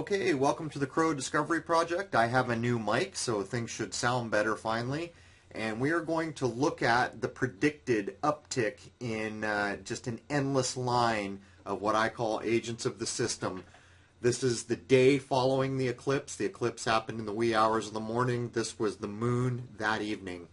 Okay, welcome to the Crow Discovery Project. I have a new mic, so things should sound better finally. And we are going to look at the predicted uptick in just an endless line of what I call agents of the system. This is the day following the eclipse. The eclipse happened in the wee hours of the morning. This was the moon that evening.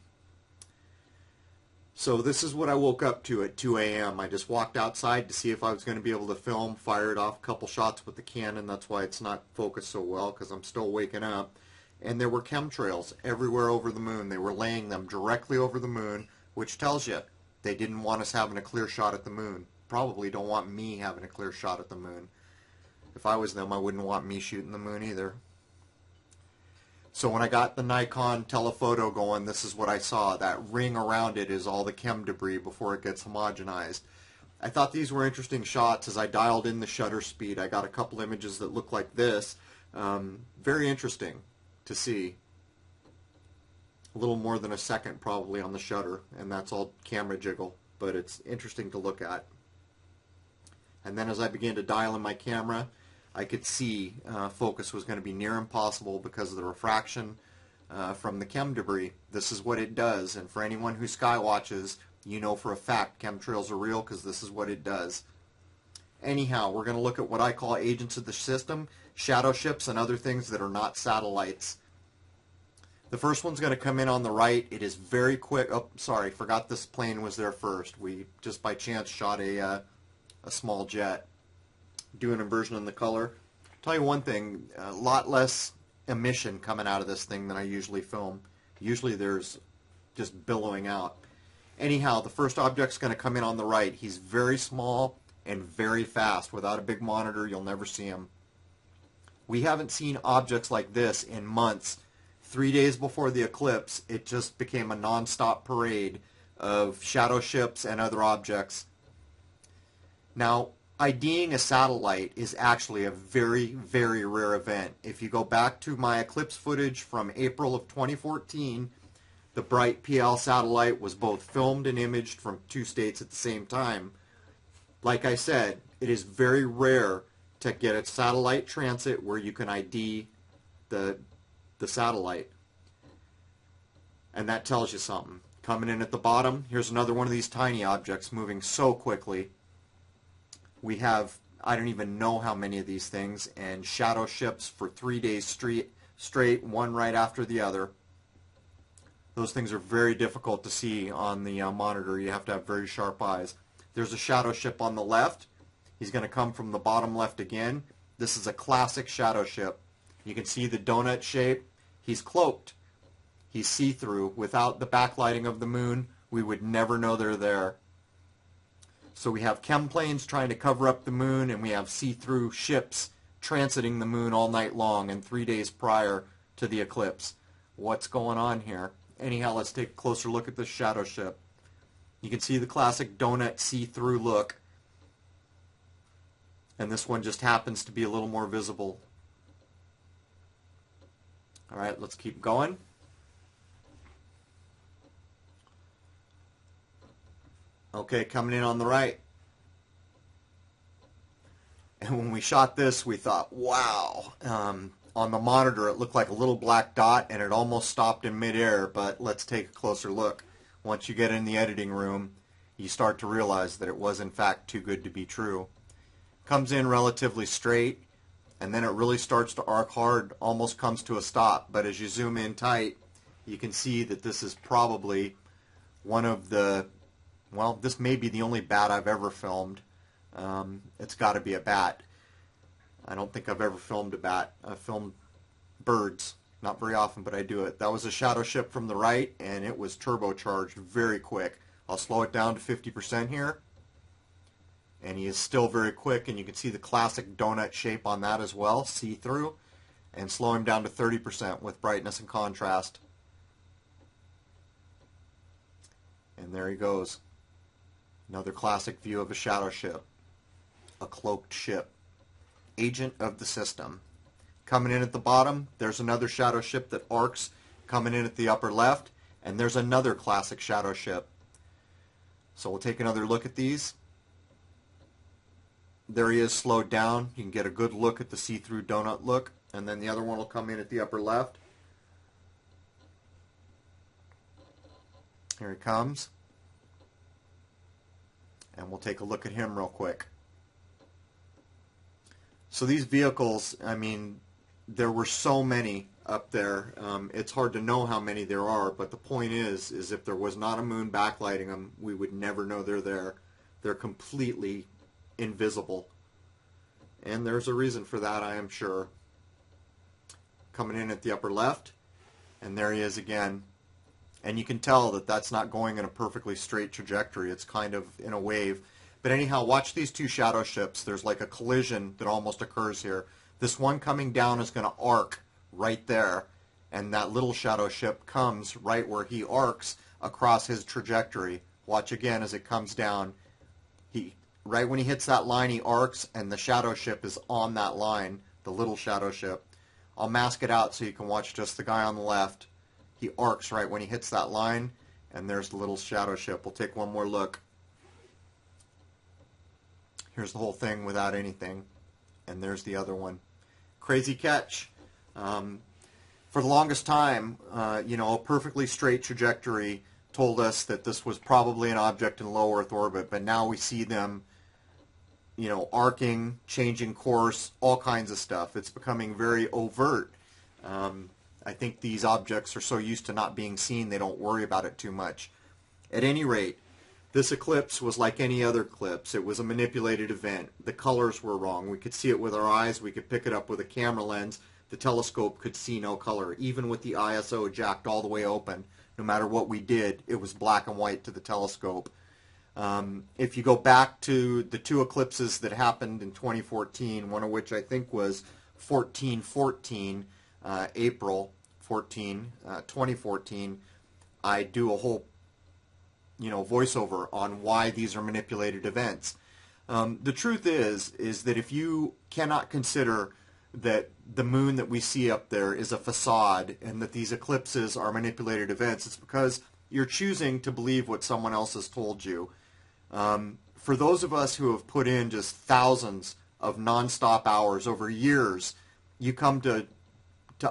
So this is what I woke up to at 2 a.m. I just walked outside to see if I was going to be able to film, fired off a couple shots with the Canon. That's why it's not focused so well, because I'm still waking up. And there were chemtrails everywhere over the moon. They were laying them directly over the moon, which tells you they didn't want us having a clear shot at the moon. Probably don't want me having a clear shot at the moon. If I was them, I wouldn't want me shooting the moon either. So when I got the Nikon telephoto going, this is what I saw. That ring around it is all the chem debris before it gets homogenized. I thought these were interesting shots. As I dialed in the shutter speed, I got a couple images that look like this. Very interesting to see. A little more than a second probably on the shutter, and that's all camera jiggle, but it's interesting to look at. And then as I began to dial in my camera, I could see focus was going to be near impossible because of the refraction from the chem debris. This is what it does, and for anyone who sky watches, you know for a fact chemtrails are real because this is what it does. Anyhow, we're going to look at what I call agents of the system, shadow ships, and other things that are not satellites. The first one's going to come in on the right. It is very quick. Oh, sorry, forgot this plane was there first. We just by chance shot a small jet. Do an inversion in the color. Tell you one thing, a lot less emission coming out of this thing than I usually film. Usually there's just billowing out. Anyhow, the first object's going to come in on the right. He's very small and very fast. Without a big monitor, you'll never see him. We haven't seen objects like this in months. 3 days before the eclipse, it just became a non-stop parade of shadow ships and other objects. Now, IDing a satellite is actually a very, very rare event. If you go back to my eclipse footage from April of 2014, the bright PL satellite was both filmed and imaged from two states at the same time. Like I said, it is very rare to get a satellite transit where you can ID the satellite. And that tells you something. Coming in at the bottom, here's another one of these tiny objects moving so quickly. We have, I don't even know how many of these things, and shadow ships for 3 days straight, one right after the other. Those things are very difficult to see on the monitor. You have to have very sharp eyes. There's a shadow ship on the left. He's going to come from the bottom left again. This is a classic shadow ship. You can see the donut shape. He's cloaked. He's see-through. Without the backlighting of the moon, we would never know they're there. So we have chem planes trying to cover up the moon, and we have see-through ships transiting the moon all night long and 3 days prior to the eclipse. What's going on here? Anyhow, let's take a closer look at this shadow ship. You can see the classic donut see-through look, and this one just happens to be a little more visible. All right, let's keep going. Okay, coming in on the right. And when we shot this, we thought, wow. On the monitor, it looked like a little black dot, and it almost stopped in midair, but let's take a closer look. Once you get in the editing room, you start to realize that it was, in fact, too good to be true. Comes in relatively straight, and then it really starts to arc hard, almost comes to a stop. But as you zoom in tight, you can see that this is probably one of the... Well, this may be the only bat I've ever filmed. It's got to be a bat. I don't think I've ever filmed a bat. I've filmed birds. Not very often, but I do it. That was a shadow ship from the right, and it was turbocharged very quick. I'll slow it down to 50% here. And he is still very quick, and you can see the classic donut shape on that as well, see-through. And slow him down to 30% with brightness and contrast. And there he goes. Another classic view of a shadow ship, a cloaked ship, agent of the system. Coming in at the bottom, there's another shadow ship that arcs coming in at the upper left, and there's another classic shadow ship. So we'll take another look at these. there he is slowed down. You can get a good look at the see-through donut look. And then the other one will come in at the upper left. Here he comes. And we'll take a look at him real quick. So these vehicles, I mean, there were so many up there. It's hard to know how many there are, but the point is if there was not a moon backlighting them, we would never know they're there. They're completely invisible. And there's a reason for that, I am sure. Coming in at the upper left, and there he is again. And you can tell that that's not going in a perfectly straight trajectory. It's kind of in a wave. But anyhow, watch these two shadow ships. There's like a collision that almost occurs here. This one coming down is going to arc right there, and that little shadow ship comes right where he arcs across his trajectory. Watch again as it comes down. Right when he hits that line, he arcs, and the shadow ship is on that line, the little shadow ship. I'll mask it out so you can watch just the guy on the left. He arcs right when he hits that line, and there's the little shadow ship. We'll take one more look. Here's the whole thing without anything, and there's the other one. Crazy catch. For the longest time, a perfectly straight trajectory told us that this was probably an object in low Earth orbit, but now we see them, arcing, changing course, all kinds of stuff. It's becoming very overt. I think these objects are so used to not being seen, they don't worry about it too much. At any rate, this eclipse was like any other eclipse. It was a manipulated event. The colors were wrong. We could see it with our eyes. We could pick it up with a camera lens. The telescope could see no color. Even with the ISO jacked all the way open, no matter what we did, it was black and white to the telescope. If you go back to the two eclipses that happened in 2014, one of which I think was 1414, April 14, 2014, I do a whole voiceover on why these are manipulated events. The truth is that if you cannot consider that the moon that we see up there is a facade and that these eclipses are manipulated events, it's because you're choosing to believe what someone else has told you. For those of us who have put in just thousands of nonstop hours over years, you come to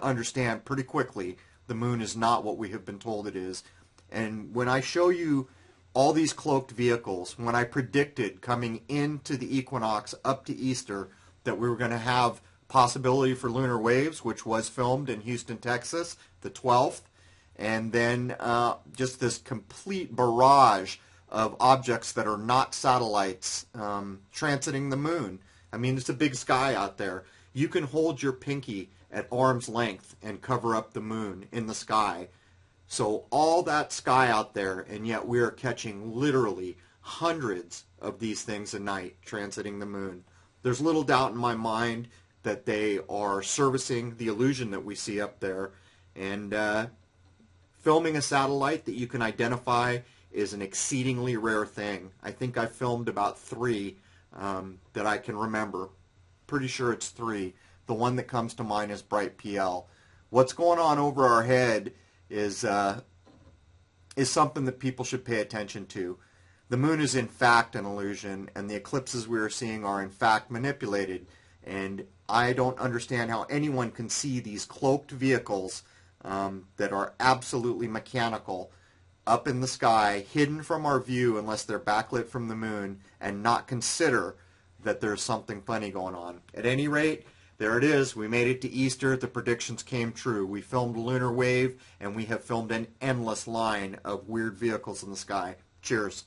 understand pretty quickly the moon is not what we have been told it is. And when I show you all these cloaked vehicles, when I predicted coming into the equinox up to Easter that we were going to have possibility for lunar waves, which was filmed in Houston, Texas, the 12th, and then just this complete barrage of objects that are not satellites transiting the moon. I mean, it's a big sky out there. You can hold your pinky at arm's length and cover up the moon in the sky. So all that sky out there, and yet we are catching literally hundreds of these things a night transiting the moon. There's little doubt in my mind that they are servicing the illusion that we see up there. And filming a satellite that you can identify is an exceedingly rare thing. I think I filmed about 3 that I can remember. Pretty sure it's 3. The one that comes to mind is Bright PL. What's going on over our head is something that people should pay attention to. The moon is in fact an illusion, and the eclipses we are seeing are in fact manipulated. And I don't understand how anyone can see these cloaked vehicles that are absolutely mechanical up in the sky, hidden from our view unless they're backlit from the moon, and not consider that there's something funny going on. At any rate, there it is. We made it to Easter. The predictions came true. We filmed a lunar wave, and we have filmed an endless line of weird vehicles in the sky. Cheers.